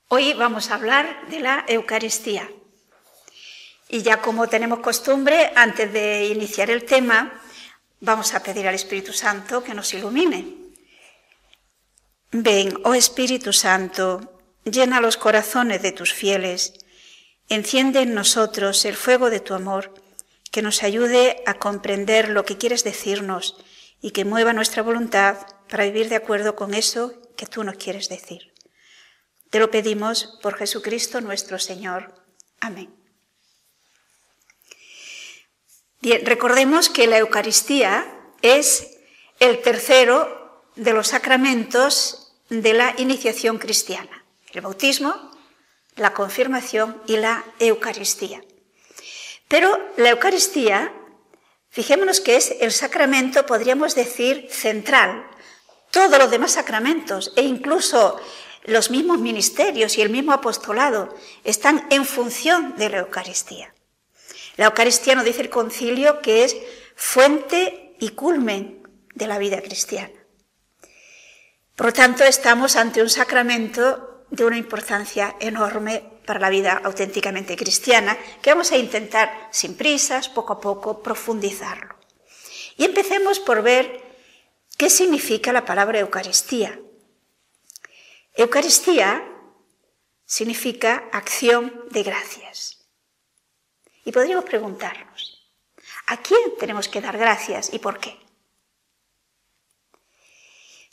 Hoy vamos a hablar de la Eucaristía. Y ya como tenemos costumbre, antes de iniciar el tema, vamos a pedir al Espíritu Santo que nos ilumine. Ven, oh Espíritu Santo, llena los corazones de tus fieles, enciende en nosotros el fuego de tu amor, que nos ayude a comprender lo que quieres decirnos y que mueva nuestra voluntad para vivir de acuerdo con eso que tú nos quieres decir. Te lo pedimos por Jesucristo nuestro Señor. Amén. Bien, recordemos que la Eucaristía es el tercero de los sacramentos de la iniciación cristiana. El bautismo, la confirmación y la Eucaristía. Pero la Eucaristía, fijémonos que es el sacramento, podríamos decir, central. Todos los demás sacramentos e incluso los mismos ministerios y el mismo apostolado están en función de la Eucaristía. La Eucaristía, nos dice el concilio, que es fuente y culmen de la vida cristiana. Por lo tanto, estamos ante un sacramento de una importancia enorme para la vida auténticamente cristiana, que vamos a intentar, sin prisas, poco a poco, profundizarlo. Y empecemos por ver qué significa la palabra Eucaristía. Eucaristía significa acción de gracias. Y podríamos preguntarnos, ¿a quién tenemos que dar gracias y por qué?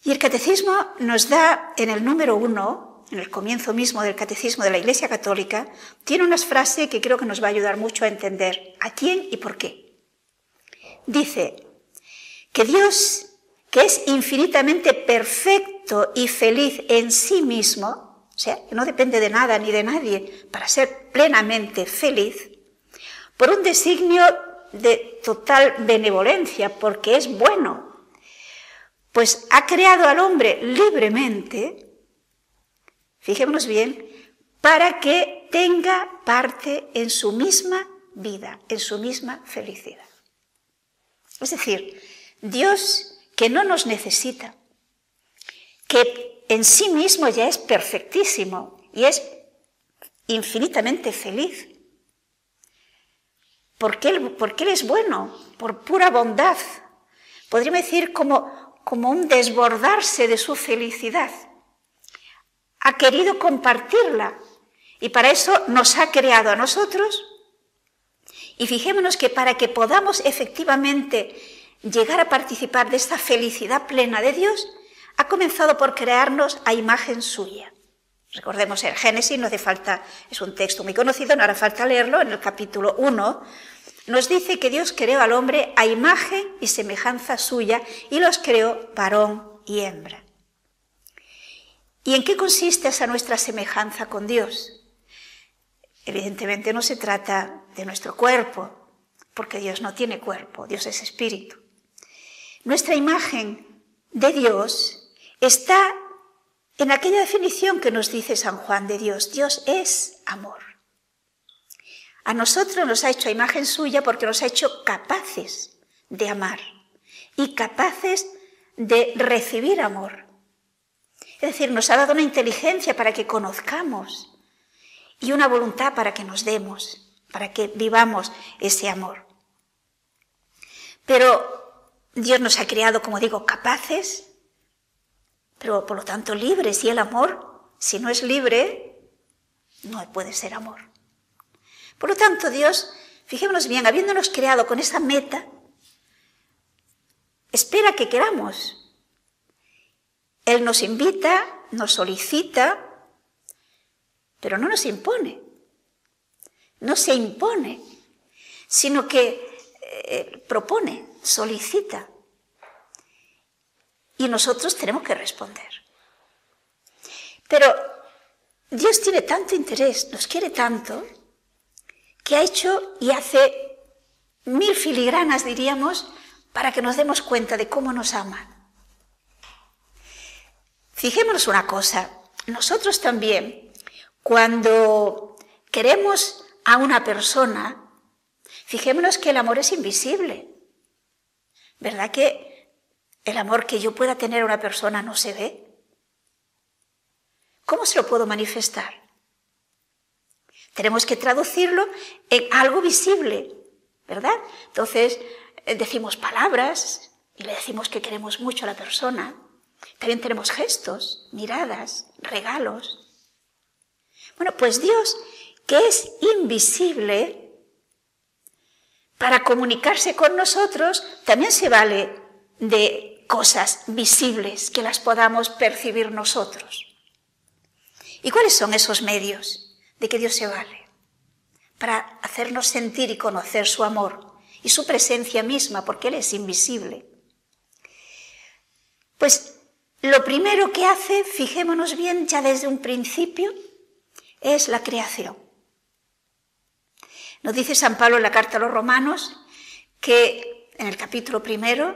Y el Catecismo nos da en el número 1, en el comienzo mismo del Catecismo de la Iglesia Católica, tiene unas frases que creo que nos va a ayudar mucho a entender a quién y por qué. Dice que Dios, que es infinitamente perfecto y feliz en sí mismo, o sea, que no depende de nada ni de nadie para ser plenamente feliz, por un designio de total benevolencia, porque es bueno, pues ha creado al hombre libremente, fijémonos bien, para que tenga parte en su misma vida, en su misma felicidad. Es decir, Dios, que no nos necesita, que en sí mismo ya es perfectísimo y es infinitamente feliz. Porque Él es bueno, por pura bondad. Podríamos decir como un desbordarse de su felicidad. Ha querido compartirla y para eso nos ha creado a nosotros. Y fijémonos que para que podamos efectivamente llegar a participar de esta felicidad plena de Dios, ha comenzado por crearnos a imagen suya. Recordemos el Génesis, no hace falta, es un texto muy conocido, no hará falta leerlo, en el capítulo 1, nos dice que Dios creó al hombre a imagen y semejanza suya y los creó varón y hembra. ¿Y en qué consiste esa nuestra semejanza con Dios? Evidentemente no se trata de nuestro cuerpo, porque Dios no tiene cuerpo, Dios es espíritu. Nuestra imagen de Dios está en aquella definición que nos dice San Juan de Dios. Dios es amor. A nosotros nos ha hecho a imagen suya porque nos ha hecho capaces de amar y capaces de recibir amor. Es decir, nos ha dado una inteligencia para que conozcamos y una voluntad para que nos demos, para que vivamos ese amor. Pero Dios nos ha creado, como digo, capaces, pero por lo tanto libres. Y el amor, si no es libre, no puede ser amor. Por lo tanto, Dios, fijémonos bien, habiéndonos creado con esa meta, espera que queramos. Él nos invita, nos solicita, pero no nos impone. No se impone, sino que propone, solicita. Y nosotros tenemos que responder. Pero Dios tiene tanto interés, nos quiere tanto, que ha hecho y hace 1000 filigranas, diríamos, para que nos demos cuenta de cómo nos ama. Fijémonos una cosa, nosotros también, cuando queremos a una persona, fijémonos que el amor es invisible. ¿Verdad que el amor que yo pueda tener a una persona no se ve? ¿Cómo se lo puedo manifestar? Tenemos que traducirlo en algo visible, ¿verdad? Entonces decimos palabras y le decimos que queremos mucho a la persona. También tenemos gestos, miradas, regalos. Bueno, pues Dios, que es invisible, para comunicarse con nosotros también se vale de cosas visibles que las podamos percibir nosotros. ¿Y cuáles son esos medios de que Dios se vale? Para hacernos sentir y conocer su amor y su presencia misma, porque Él es invisible. Pues lo primero que hace, fijémonos bien ya desde un principio, es la creación. Nos dice San Pablo en la carta a los Romanos, que en el capítulo 1,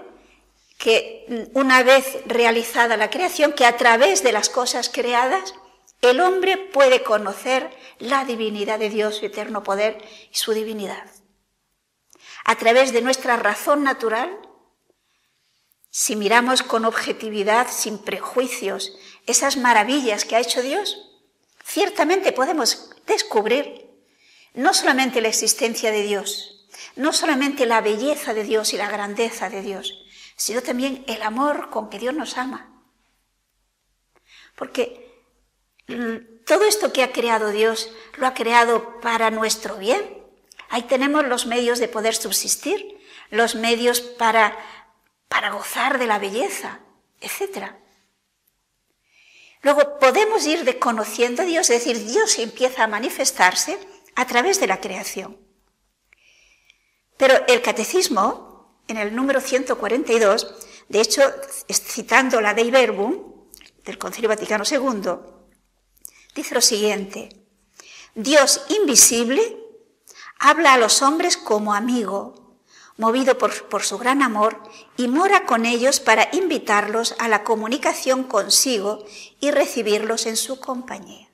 que una vez realizada la creación, que a través de las cosas creadas, el hombre puede conocer la divinidad de Dios, su eterno poder y su divinidad. A través de nuestra razón natural, si miramos con objetividad, sin prejuicios, esas maravillas que ha hecho Dios, ciertamente podemos descubrir no solamente la existencia de Dios, no solamente la belleza de Dios y la grandeza de Dios, sino también el amor con que Dios nos ama. Porque todo esto que ha creado Dios, lo ha creado para nuestro bien. Ahí tenemos los medios de poder subsistir, los medios para gozar de la belleza, etc. Luego podemos ir conociendo a Dios, es decir, Dios empieza a manifestarse a través de la creación. Pero el Catecismo, en el número 142, de hecho, citando la Dei Verbum, del Concilio Vaticano II, dice lo siguiente: Dios invisible habla a los hombres como amigo, movido por su gran amor, y mora con ellos para invitarlos a la comunicación consigo y recibirlos en su compañía.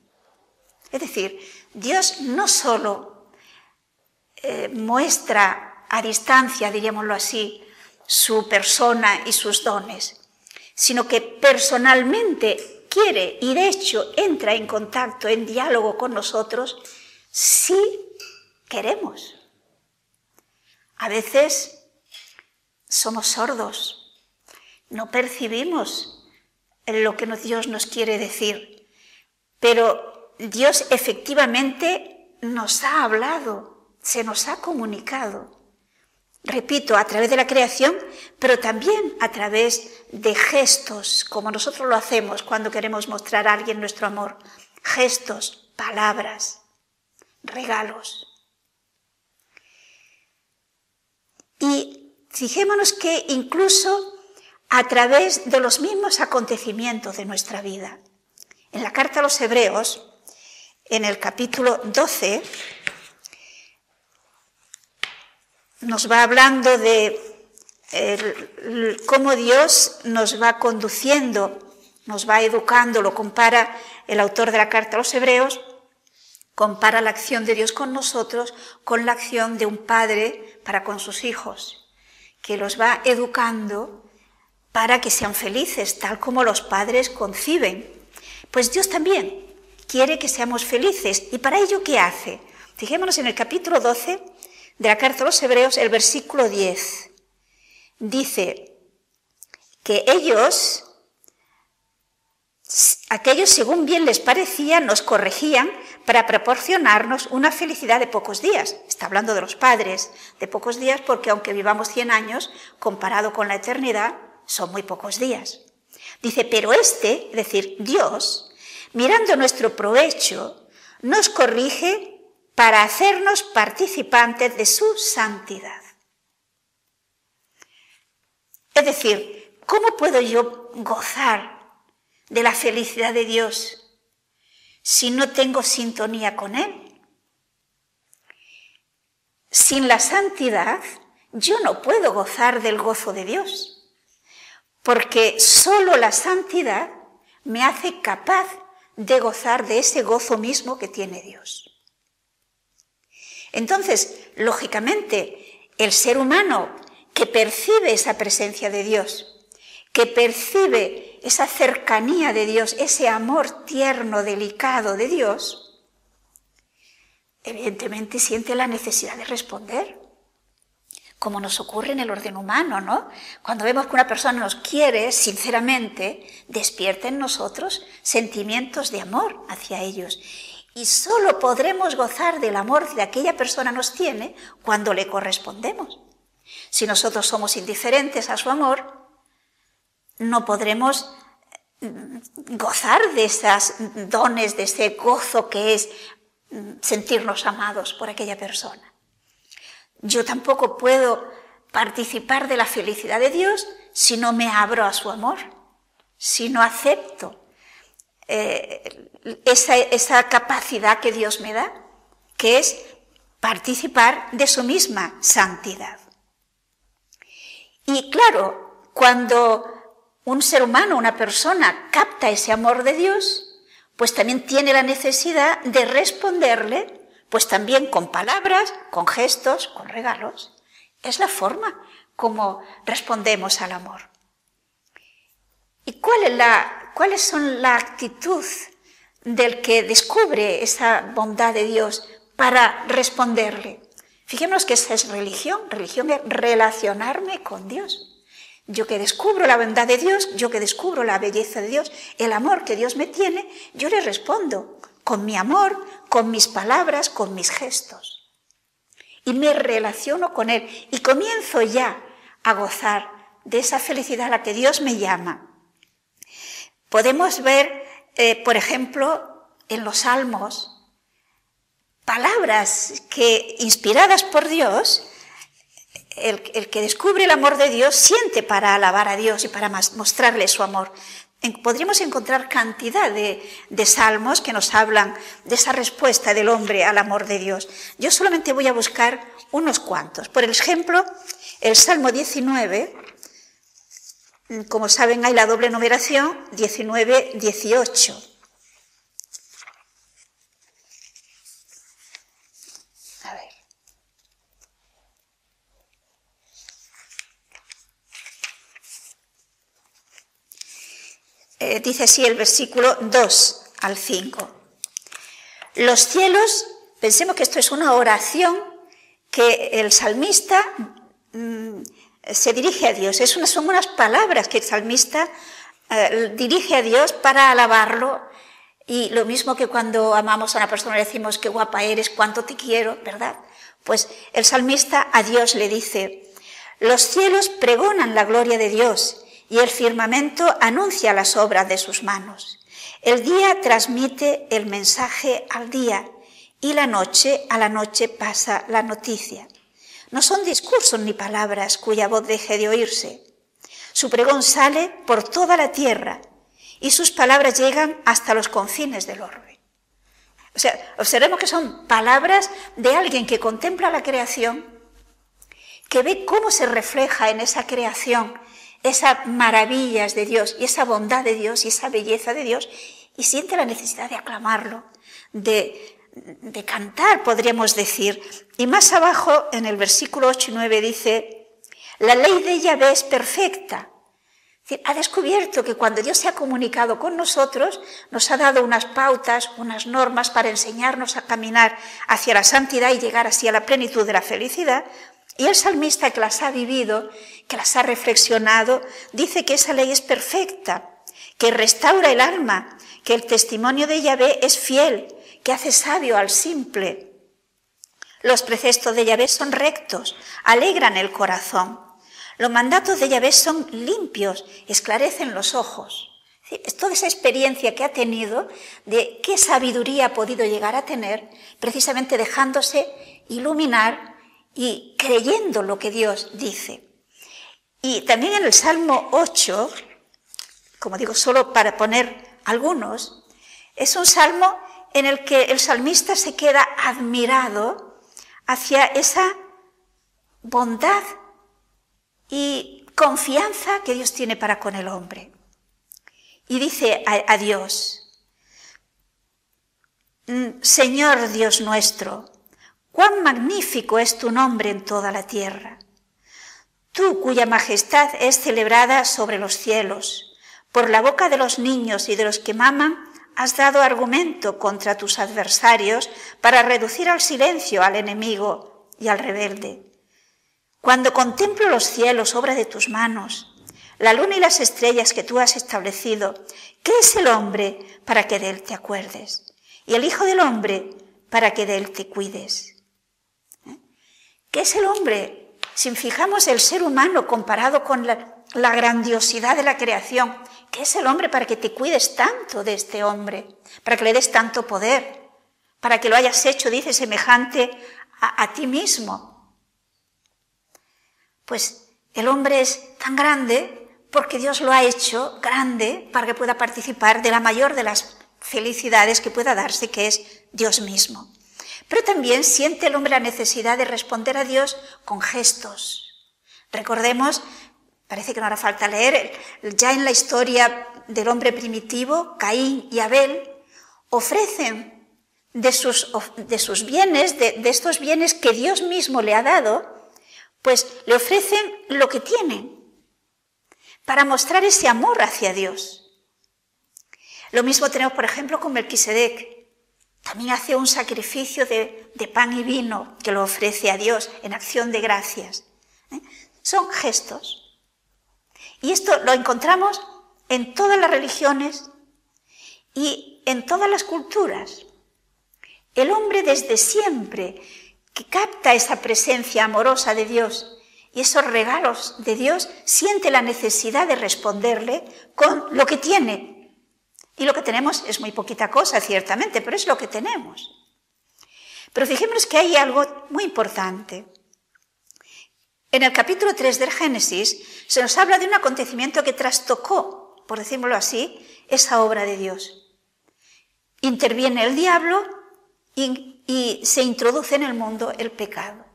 Es decir, Dios no solo muestra a distancia, diríamoslo así, su persona y sus dones, sino que personalmente quiere y de hecho entra en contacto, en diálogo con nosotros si queremos. A veces somos sordos, no percibimos lo que Dios nos quiere decir, pero Dios efectivamente nos ha hablado, se nos ha comunicado. Repito, a través de la creación, pero también a través de gestos, como nosotros lo hacemos cuando queremos mostrar a alguien nuestro amor. Gestos, palabras, regalos. Y fijémonos que incluso a través de los mismos acontecimientos de nuestra vida. En la carta a los Hebreos, en el capítulo 12, nos va hablando de cómo Dios nos va conduciendo, nos va educando. Lo compara el autor de la carta a los Hebreos, compara la acción de Dios con nosotros con la acción de un padre para con sus hijos, que los va educando para que sean felices, tal como los padres conciben. Pues Dios también quiere que seamos felices. ¿Y para ello qué hace? Fijémonos en el capítulo 12 de la carta a los Hebreos, el versículo 10. Dice que aquellos según bien les parecía, nos corregían para proporcionarnos una felicidad de pocos días. Está hablando de los padres, de pocos días, porque aunque vivamos 100 años, comparado con la eternidad, son muy pocos días. Dice, pero es decir, Dios, mirando nuestro provecho, nos corrige para hacernos participantes de su santidad. Es decir, ¿cómo puedo yo gozar de la felicidad de Dios si no tengo sintonía con Él? Sin la santidad, yo no puedo gozar del gozo de Dios, porque solo la santidad me hace capaz de gozar de ese gozo mismo que tiene Dios. Entonces, lógicamente, el ser humano que percibe esa presencia de Dios, que percibe esa cercanía de Dios, ese amor tierno, delicado de Dios, evidentemente siente la necesidad de responder, como nos ocurre en el orden humano, ¿no? Cuando vemos que una persona nos quiere sinceramente, despierta en nosotros sentimientos de amor hacia ellos. Y solo podremos gozar del amor que aquella persona nos tiene cuando le correspondemos. Si nosotros somos indiferentes a su amor, no podremos gozar de esos dones, de ese gozo que es sentirnos amados por aquella persona. Yo tampoco puedo participar de la felicidad de Dios si no me abro a su amor, si no acepto esa capacidad que Dios me da, que es participar de su misma santidad. Y claro, cuando un ser humano, una persona, capta ese amor de Dios, pues también tiene la necesidad de responderle, pues también con palabras, con gestos, con regalos. Es la forma como respondemos al amor. ¿Y cuáles son la actitud del que descubre esa bondad de Dios para responderle? Fijémonos que esa es religión. Religión es relacionarme con Dios. Yo que descubro la bondad de Dios, yo que descubro la belleza de Dios, el amor que Dios me tiene, yo le respondo con mi amor, con mis palabras, con mis gestos. Y me relaciono con Él y comienzo ya a gozar de esa felicidad a la que Dios me llama. Podemos ver, por ejemplo, en los Salmos, palabras que, inspiradas por Dios, el que descubre el amor de Dios siente para alabar a Dios y para mostrarle su amor. Podríamos encontrar cantidad de salmos que nos hablan de esa respuesta del hombre al amor de Dios. Yo solamente voy a buscar unos cuantos. Por ejemplo, el Salmo 19, como saben hay la doble numeración, 19-18. Dice así el versículo 2 al 5. Los cielos, pensemos que esto es una oración que el salmista se dirige a Dios. Son unas palabras que el salmista dirige a Dios para alabarlo. Y lo mismo que cuando amamos a una persona le decimos qué guapa eres, cuánto te quiero, ¿verdad? Pues el salmista a Dios le dice: los cielos pregonan la gloria de Dios, y el firmamento anuncia las obras de sus manos. El día transmite el mensaje al día, y la noche a la noche pasa la noticia. No son discursos ni palabras cuya voz deje de oírse. Su pregón sale por toda la tierra, y sus palabras llegan hasta los confines del orbe. O sea, observemos que son palabras de alguien que contempla la creación, que ve cómo se refleja en esa creación esas maravillas de Dios y esa bondad de Dios y esa belleza de Dios, y siente la necesidad de aclamarlo, de cantar, podríamos decir. Y más abajo, en el versículo 8 y 9, dice: la ley de Yahvé es perfecta. Es decir, ha descubierto que cuando Dios se ha comunicado con nosotros, nos ha dado unas pautas, unas normas para enseñarnos a caminar hacia la santidad y llegar así a la plenitud de la felicidad. Y el salmista, que las ha vivido, que las ha reflexionado, dice que esa ley es perfecta, que restaura el alma, que el testimonio de Yahvé es fiel, que hace sabio al simple. Los preceptos de Yahvé son rectos, alegran el corazón. Los mandatos de Yahvé son limpios, esclarecen los ojos. Es toda esa experiencia que ha tenido de qué sabiduría ha podido llegar a tener, precisamente dejándose iluminar y creyendo lo que Dios dice. Y también en el Salmo 8, como digo, solo para poner algunos, es un salmo en el que el salmista se queda admirado hacia esa bondad y confianza que Dios tiene para con el hombre. Y dice a Dios: Señor Dios nuestro, cuán magnífico es tu nombre en toda la tierra. Tú, cuya majestad es celebrada sobre los cielos, por la boca de los niños y de los que maman, has dado argumento contra tus adversarios para reducir al silencio al enemigo y al rebelde. Cuando contemplo los cielos, obra de tus manos, la luna y las estrellas que tú has establecido, ¿qué es el hombre para que de él te acuerdes? Y el Hijo del Hombre para que de él te cuides. ¿Qué es el hombre? Si fijamos el ser humano comparado con la grandiosidad de la creación, ¿qué es el hombre para que te cuides tanto de este hombre? Para que le des tanto poder, para que lo hayas hecho, dice, semejante a ti mismo. Pues el hombre es tan grande porque Dios lo ha hecho grande para que pueda participar de la mayor de las felicidades que pueda darse, que es Dios mismo. Pero también siente el hombre la necesidad de responder a Dios con gestos. Recordemos, parece que no hará falta leer, ya en la historia del hombre primitivo, Caín y Abel ofrecen de sus bienes, de estos bienes que Dios mismo le ha dado, pues le ofrecen lo que tienen para mostrar ese amor hacia Dios. Lo mismo tenemos, por ejemplo, con Melquisedec. También hace un sacrificio de pan y vino que lo ofrece a Dios en acción de gracias. Son gestos. Y esto lo encontramos en todas las religiones y en todas las culturas. El hombre desde siempre que capta esa presencia amorosa de Dios y esos regalos de Dios, siente la necesidad de responderle con lo que tiene. Y lo que tenemos es muy poquita cosa, ciertamente, pero es lo que tenemos. Pero fijémonos que hay algo muy importante. En el capítulo 3 del Génesis se nos habla de un acontecimiento que trastocó, por decirlo así, esa obra de Dios. Interviene el diablo y se introduce en el mundo el pecado.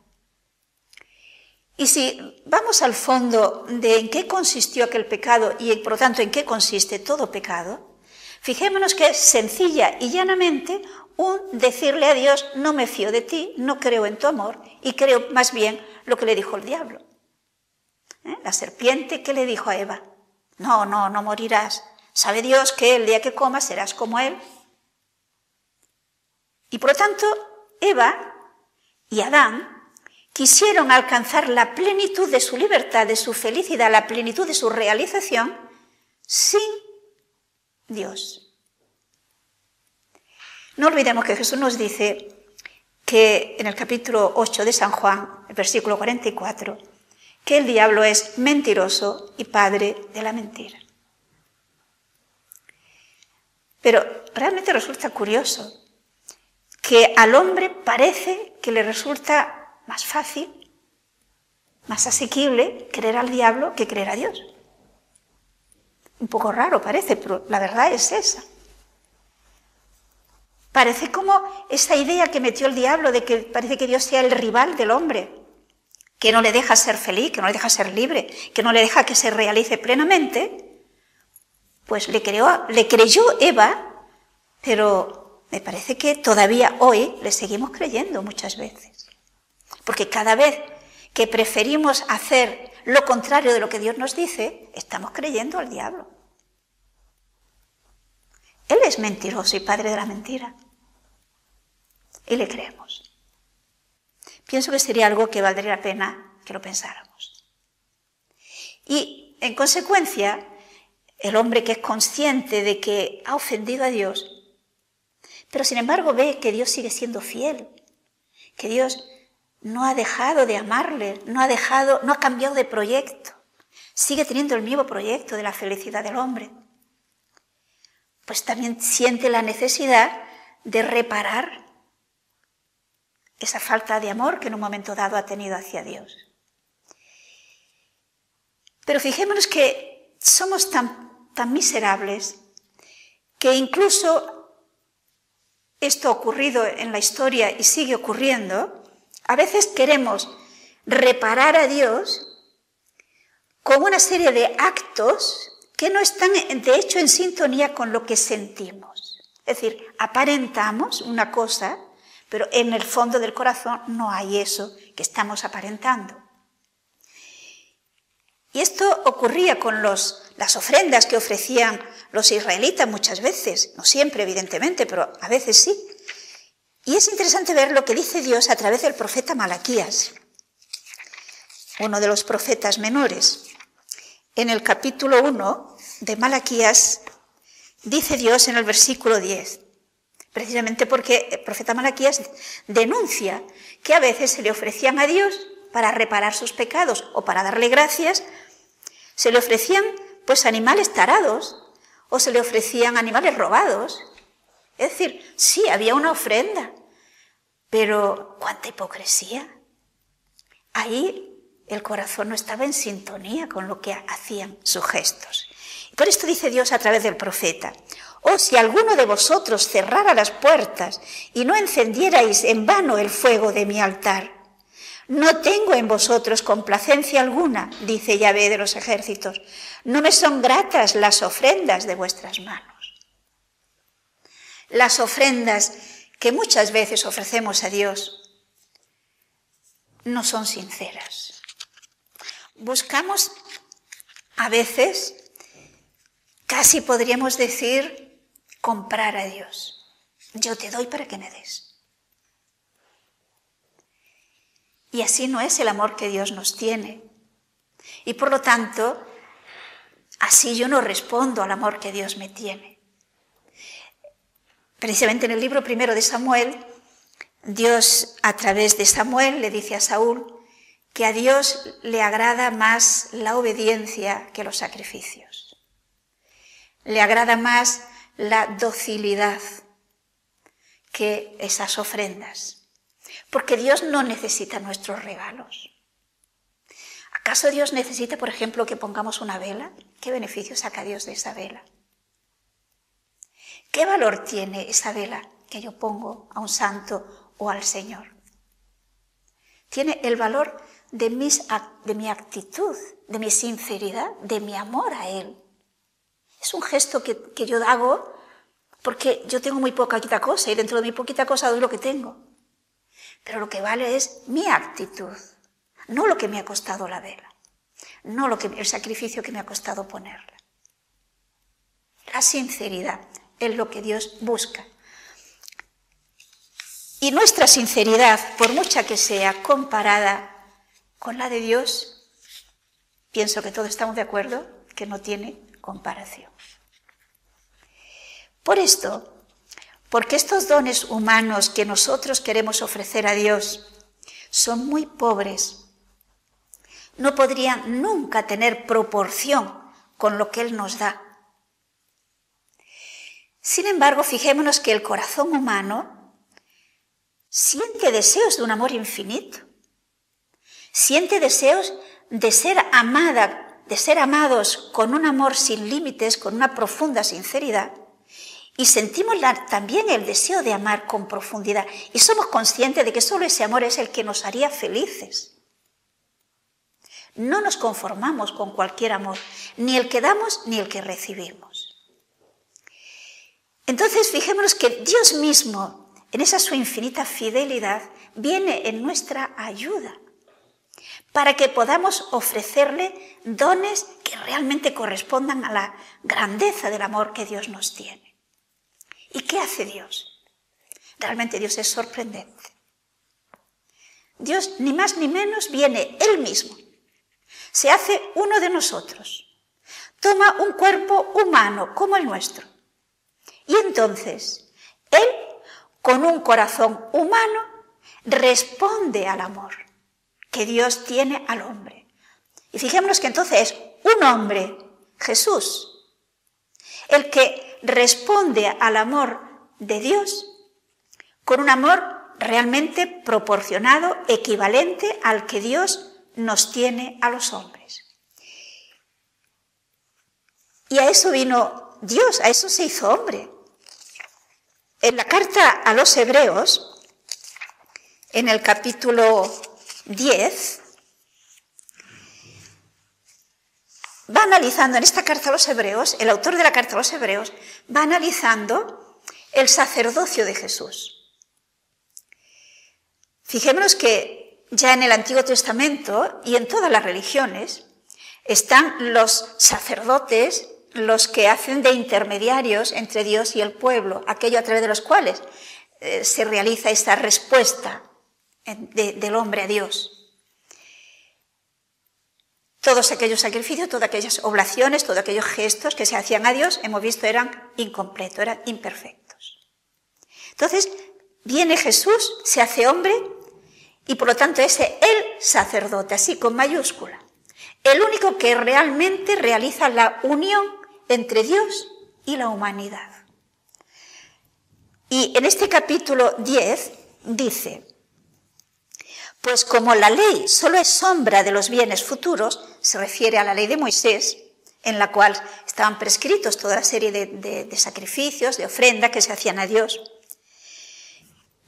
Y si vamos al fondo de en qué consistió aquel pecado y por lo tanto en qué consiste todo pecado, fijémonos que es sencilla y llanamente un decirle a Dios, no me fío de ti, no creo en tu amor y creo más bien lo que le dijo el diablo. La serpiente, ¿qué le dijo a Eva? No morirás. Sabe Dios que el día que comas serás como él. Y por lo tanto, Eva y Adán quisieron alcanzar la plenitud de su libertad, de su felicidad, la plenitud de su realización sin Dios. No olvidemos que Jesús nos dice que en el capítulo 8 de San Juan, el versículo 44, que el diablo es mentiroso y padre de la mentira. Pero realmente resulta curioso que al hombre parece que le resulta más fácil, más asequible creer al diablo que creer a Dios. Un poco raro parece, pero la verdad es esa. Parece como esa idea que metió el diablo de que parece que Dios sea el rival del hombre, que no le deja ser feliz, que no le deja ser libre, que no le deja que se realice plenamente, pues le creyó Eva, pero me parece que todavía hoy le seguimos creyendo muchas veces. Porque cada vez que preferimos hacer lo contrario de lo que Dios nos dice, estamos creyendo al diablo. Él es mentiroso y padre de la mentira. Y le creemos. Pienso que sería algo que valdría la pena que lo pensáramos. Y, en consecuencia, el hombre que es consciente de que ha ofendido a Dios, pero sin embargo ve que Dios sigue siendo fiel, que Dios no ha dejado de amarle, no ha cambiado de proyecto, sigue teniendo el mismo proyecto de la felicidad del hombre, pues también siente la necesidad de reparar esa falta de amor que en un momento dado ha tenido hacia Dios. Pero fijémonos que somos tan miserables que incluso esto ha ocurrido en la historia y sigue ocurriendo. A veces queremos reparar a Dios con una serie de actos que no están, de hecho, en sintonía con lo que sentimos. Es decir, aparentamos una cosa, pero en el fondo del corazón no hay eso que estamos aparentando. Y esto ocurría con las ofrendas que ofrecían los israelitas muchas veces, no siempre evidentemente, pero a veces sí. Y es interesante ver lo que dice Dios a través del profeta Malaquías, uno de los profetas menores. En el capítulo 1 de Malaquías dice Dios en el versículo 10, precisamente porque el profeta Malaquías denuncia que a veces se le ofrecían a Dios para reparar sus pecados o para darle gracias, se le ofrecían pues animales tarados o se le ofrecían animales robados. Es decir, sí, había una ofrenda, pero ¿cuánta hipocresía? Ahí el corazón no estaba en sintonía con lo que hacían sus gestos. Y por esto dice Dios a través del profeta: «Oh, si alguno de vosotros cerrara las puertas y no encendierais en vano el fuego de mi altar. No tengo en vosotros complacencia alguna, dice Yahvé de los ejércitos. No me son gratas las ofrendas de vuestras manos». Las ofrendas que muchas veces ofrecemos a Dios no son sinceras. Buscamos a veces, casi podríamos decir, comprar a Dios. Yo te doy para que me des. Y así no es el amor que Dios nos tiene. Y por lo tanto, así yo no respondo al amor que Dios me tiene. Precisamente en el libro primero de Samuel, Dios a través de Samuel le dice a Saúl que a Dios le agrada más la obediencia que los sacrificios. Le agrada más la docilidad que esas ofrendas. Porque Dios no necesita nuestros regalos. ¿Acaso Dios necesita, por ejemplo, que pongamos una vela? ¿Qué beneficio saca Dios de esa vela? ¿Qué valor tiene esa vela que yo pongo a un santo o al Señor? Tiene el valor de mi actitud, de mi sinceridad, de mi amor a Él. Es un gesto que yo hago porque yo tengo muy poquita cosa y dentro de mi poquita cosa doy lo que tengo. Pero lo que vale es mi actitud, no lo que me ha costado la vela, no el sacrificio que me ha costado ponerla. La sinceridad es lo que Dios busca. Y nuestra sinceridad, por mucha que sea comparada con la de Dios, pienso que todos estamos de acuerdo que no tiene comparación. Por esto, porque estos dones humanos que nosotros queremos ofrecer a Dios son muy pobres, no podrían nunca tener proporción con lo que Él nos da. Sin embargo, fijémonos que el corazón humano siente deseos de un amor infinito, siente deseos de ser amada, de ser amados con un amor sin límites, con una profunda sinceridad, y sentimos también el deseo de amar con profundidad, y somos conscientes de que solo ese amor es el que nos haría felices. No nos conformamos con cualquier amor, ni el que damos ni el que recibimos. Entonces, fijémonos que Dios mismo, en esa su infinita fidelidad, viene en nuestra ayuda para que podamos ofrecerle dones que realmente correspondan a la grandeza del amor que Dios nos tiene. ¿Y qué hace Dios? Realmente Dios es sorprendente. Dios, ni más ni menos, viene Él mismo. Se hace uno de nosotros. Toma un cuerpo humano como el nuestro. Y entonces, Él, con un corazón humano, responde al amor que Dios tiene al hombre. Y fijémonos que entonces es un hombre, Jesús, el que responde al amor de Dios con un amor realmente proporcionado, equivalente al que Dios nos tiene a los hombres. Y a eso vino Dios, a eso se hizo hombre. En la carta a los Hebreos, en el capítulo 10, va analizando en esta carta a los Hebreos, el autor de la carta a los Hebreos, va analizando el sacerdocio de Jesús. Fijémonos que ya en el Antiguo Testamento y en todas las religiones, Están los sacerdotes, los que hacen de intermediarios entre Dios y el pueblo, aquello a través de los cuales se realiza esta respuesta del hombre a Dios. Todos aquellos sacrificios, todas aquellas oblaciones, todos aquellos gestos que se hacían a Dios, hemos visto, eran incompletos, eran imperfectos. Entonces, viene Jesús, se hace hombre y por lo tanto es el sacerdote, así con mayúscula. El único que realmente realiza la unión entre Dios y la humanidad. Y en este capítulo 10 dice: pues como la ley solo es sombra de los bienes futuros, se refiere a la ley de Moisés, en la cual estaban prescritos toda la serie de sacrificios, de ofrendas que se hacían a Dios.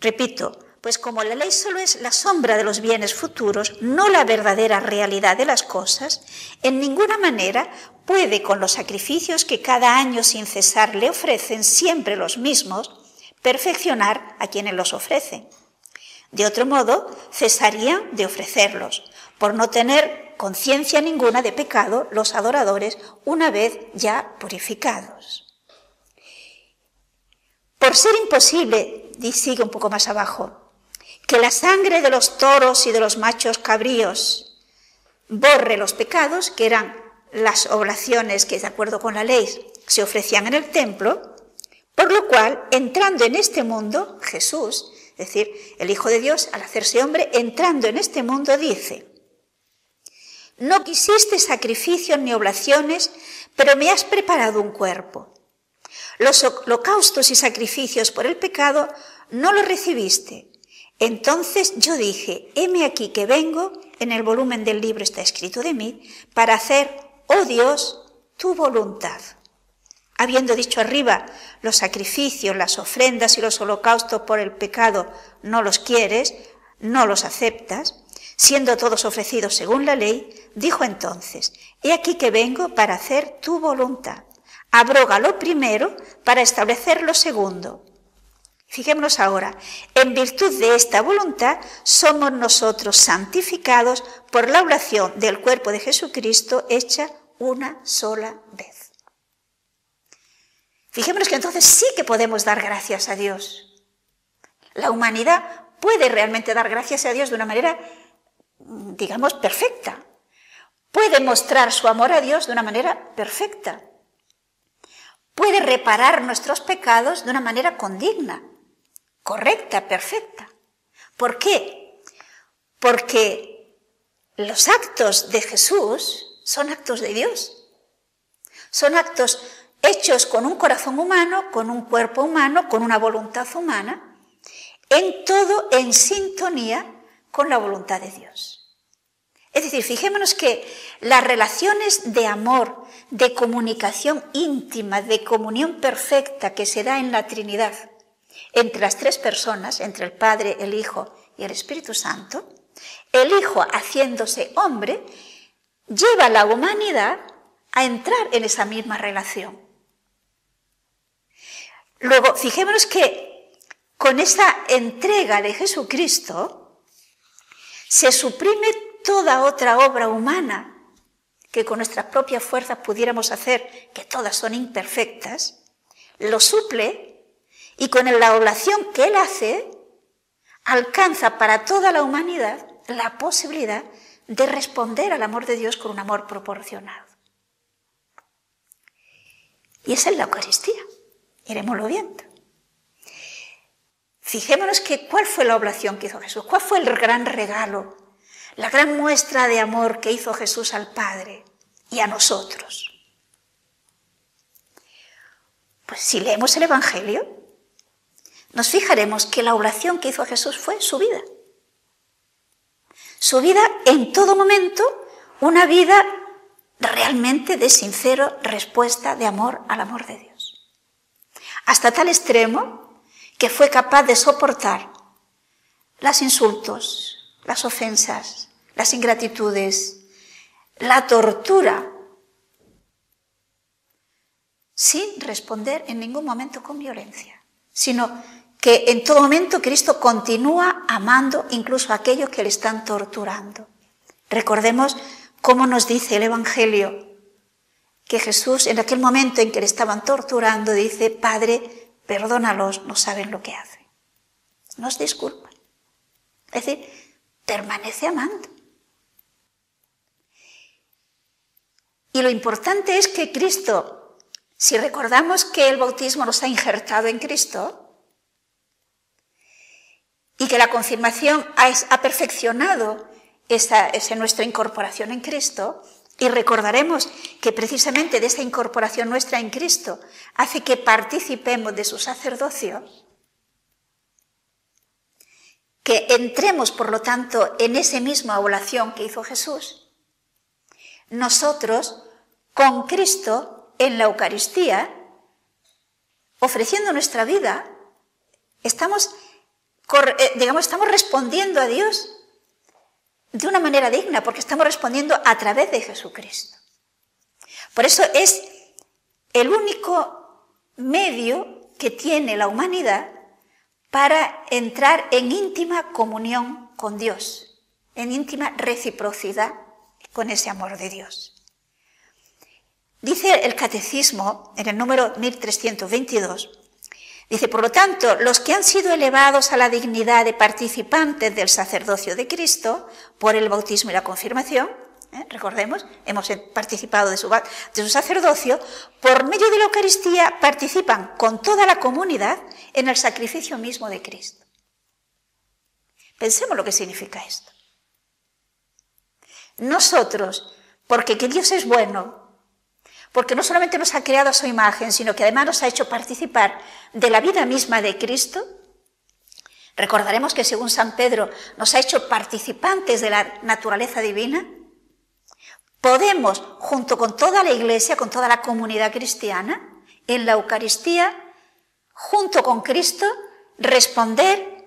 Repito, pues como la ley solo es la sombra de los bienes futuros, no la verdadera realidad de las cosas, en ninguna manera puede, con los sacrificios que cada año sin cesar le ofrecen siempre los mismos, perfeccionar a quienes los ofrecen. De otro modo, cesarían de ofrecerlos, por no tener conciencia ninguna de pecado los adoradores una vez ya purificados. Por ser imposible, sigue un poco más abajo, que la sangre de los toros y de los machos cabríos borre los pecados, que eran las oblaciones que, de acuerdo con la ley, se ofrecían en el templo, por lo cual, entrando en este mundo, Jesús, es decir, el Hijo de Dios, al hacerse hombre, entrando en este mundo, dice: no quisiste sacrificios ni oblaciones, pero me has preparado un cuerpo. Los holocaustos y sacrificios por el pecado no los recibiste. Entonces yo dije: heme aquí que vengo, en el volumen del libro está escrito de mí, para hacer, oh Dios, tu voluntad. Habiendo dicho arriba, los sacrificios, las ofrendas y los holocaustos por el pecado no los quieres, no los aceptas, siendo todos ofrecidos según la ley, dijo entonces: he aquí que vengo para hacer tu voluntad. Abroga lo primero para establecer lo segundo. Fijémonos ahora, en virtud de esta voluntad somos nosotros santificados por la oblación del cuerpo de Jesucristo hecha una sola vez. Fijémonos que entonces sí que podemos dar gracias a Dios. La humanidad puede realmente dar gracias a Dios de una manera, digamos, perfecta. Puede mostrar su amor a Dios de una manera perfecta. Puede reparar nuestros pecados de una manera condigna, correcta, perfecta. ¿Por qué? Porque los actos de Jesús son actos de Dios. Son actos hechos con un corazón humano, con un cuerpo humano, con una voluntad humana, en todo en sintonía con la voluntad de Dios. Es decir, fijémonos que las relaciones de amor, de comunicación íntima, de comunión perfecta que se da en la Trinidad, entre las tres personas, entre el Padre, el Hijo y el Espíritu Santo, el Hijo haciéndose hombre, lleva a la humanidad a entrar en esa misma relación. Luego, fijémonos que con esa entrega de Jesucristo se suprime toda otra obra humana que con nuestras propias fuerzas pudiéramos hacer, que todas son imperfectas, lo suple y con la oblación que Él hace alcanza para toda la humanidad la posibilidad de responder al amor de Dios con un amor proporcionado. Y esa es la Eucaristía. Iremoslo viendo. Fijémonos que cuál fue la oblación que hizo Jesús, cuál fue el gran regalo, la gran muestra de amor que hizo Jesús al Padre y a nosotros. Pues si leemos el Evangelio, nos fijaremos que la oblación que hizo Jesús fue su vida. Su vida en todo momento, una vida realmente de sincera respuesta de amor al amor de Dios. Hasta tal extremo que fue capaz de soportar los insultos, las ofensas, las ingratitudes, la tortura, sin responder en ningún momento con violencia, sino que en todo momento Cristo continúa amando incluso a aquellos que le están torturando. Recordemos ¿Cómo nos dice el Evangelio que Jesús, en aquel momento en que le estaban torturando, dice: Padre, perdónalos, no saben lo que hacen? Nos disculpa. Es decir, permanece amando. Y lo importante es que Cristo, si recordamos que el bautismo nos ha injertado en Cristo y que la confirmación ha perfeccionado esa nuestra incorporación en Cristo, y recordaremos que precisamente de esa incorporación nuestra en Cristo hace que participemos de su sacerdocio, que entremos, por lo tanto, en esa misma oblación que hizo Jesús, nosotros, con Cristo, en la Eucaristía, ofreciendo nuestra vida, estamos respondiendo a Dios de una manera digna, porque estamos respondiendo a través de Jesucristo. Por eso es el único medio que tiene la humanidad para entrar en íntima comunión con Dios, en íntima reciprocidad con ese amor de Dios. Dice el Catecismo, en el número 1322, dice: por lo tanto, los que han sido elevados a la dignidad de participantes del sacerdocio de Cristo por el bautismo y la confirmación, recordemos, hemos participado de su sacerdocio, por medio de la Eucaristía participan con toda la comunidad en el sacrificio mismo de Cristo. Pensemos lo que significa esto. Nosotros, porque que Dios es bueno, porque no solamente nos ha creado a su imagen, sino que además nos ha hecho participar de la vida misma de Cristo. Recordaremos que según San Pedro nos ha hecho participantes de la naturaleza divina. Podemos, junto con toda la Iglesia, con toda la comunidad cristiana, en la Eucaristía, junto con Cristo, responder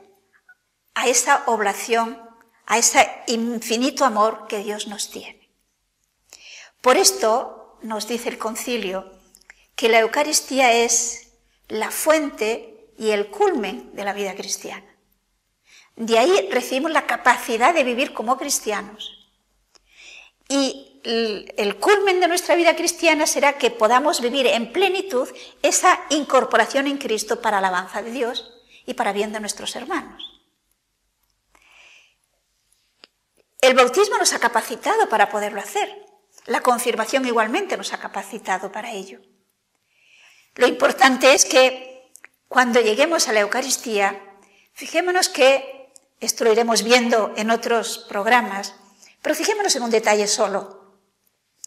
a esa oblación, a ese infinito amor que Dios nos tiene. Por esto nos dice el concilio que la Eucaristía es la fuente y el culmen de la vida cristiana. De ahí recibimos la capacidad de vivir como cristianos. Y el culmen de nuestra vida cristiana será que podamos vivir en plenitud esa incorporación en Cristo para alabanza de Dios y para bien de nuestros hermanos. El bautismo nos ha capacitado para poderlo hacer. La confirmación igualmente nos ha capacitado para ello. Lo importante es que cuando lleguemos a la Eucaristía, fijémonos que, esto lo iremos viendo en otros programas, pero fijémonos en un detalle solo.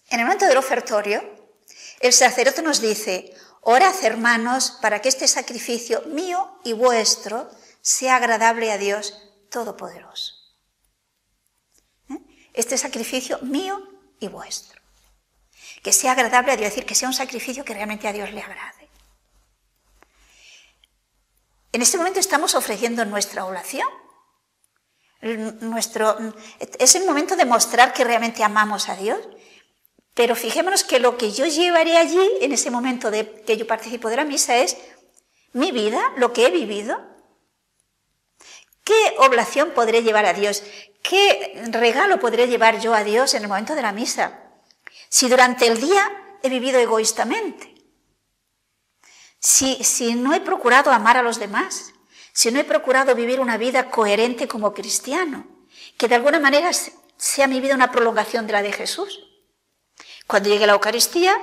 En el momento del ofertorio, el sacerdote nos dice: orad, hermanos, para que este sacrificio mío y vuestro sea agradable a Dios Todopoderoso. Este sacrificio mío y vuestro. Que sea agradable a Dios, es decir, que sea un sacrificio que realmente a Dios le agrade. En este momento estamos ofreciendo nuestra oración. Es el momento de mostrar que realmente amamos a Dios, pero fijémonos que lo que yo llevaré allí, en ese momento de que yo participo de la misa, es mi vida, lo que he vivido. ¿Qué oblación podré llevar a Dios? ¿Qué regalo podré llevar yo a Dios en el momento de la misa? Si durante el día he vivido egoístamente, si no he procurado amar a los demás, si no he procurado vivir una vida coherente como cristiano, que de alguna manera sea mi vida una prolongación de la de Jesús. Cuando llegue la Eucaristía,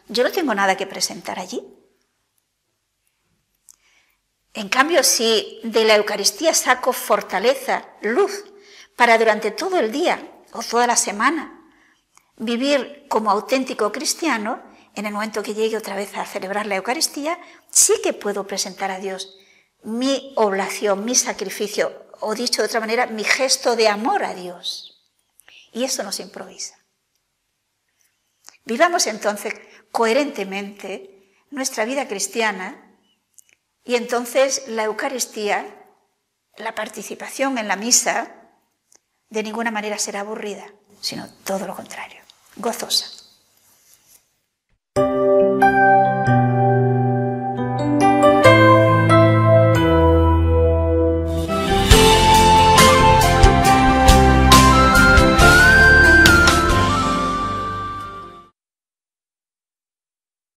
yo no tengo nada que presentar allí. En cambio, si de la Eucaristía saco fortaleza, luz, para durante todo el día o toda la semana vivir como auténtico cristiano, en el momento que llegue otra vez a celebrar la Eucaristía, sí que puedo presentar a Dios mi oblación, mi sacrificio, o dicho de otra manera, mi gesto de amor a Dios. Y eso no se improvisa. Vivamos entonces coherentemente nuestra vida cristiana, y entonces la Eucaristía, la participación en la misa, de ninguna manera será aburrida, sino todo lo contrario, gozosa.